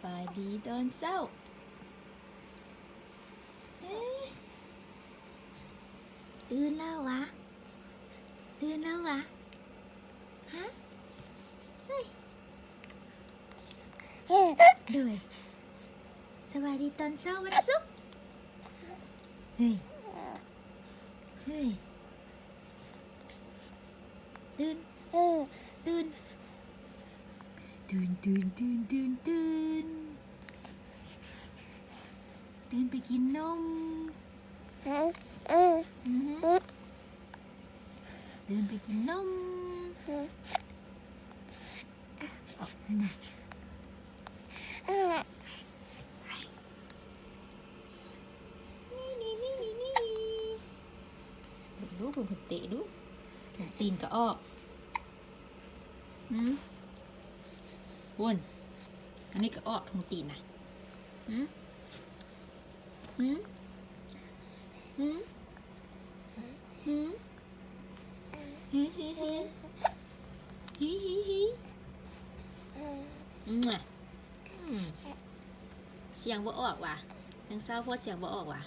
บายดีตอนเช้าตื่นแล้ววะตื่นแล้ววะฮะเฮ้ยด้วยสบายดีตอนเช้าวันศุกร์เฮ้ยเฮ้ยตื่นตื่นตื่นตื่นตื่นตื่นตื่นตื่นไปกินนมเดินไปกินนมดูผมเตะดูตีนก็ออกวนอันนี้ก็ออกของตีนนะเสียงบ่ออกว่ะยังเศร้าเพราะเสียงบ่ออกว่ะ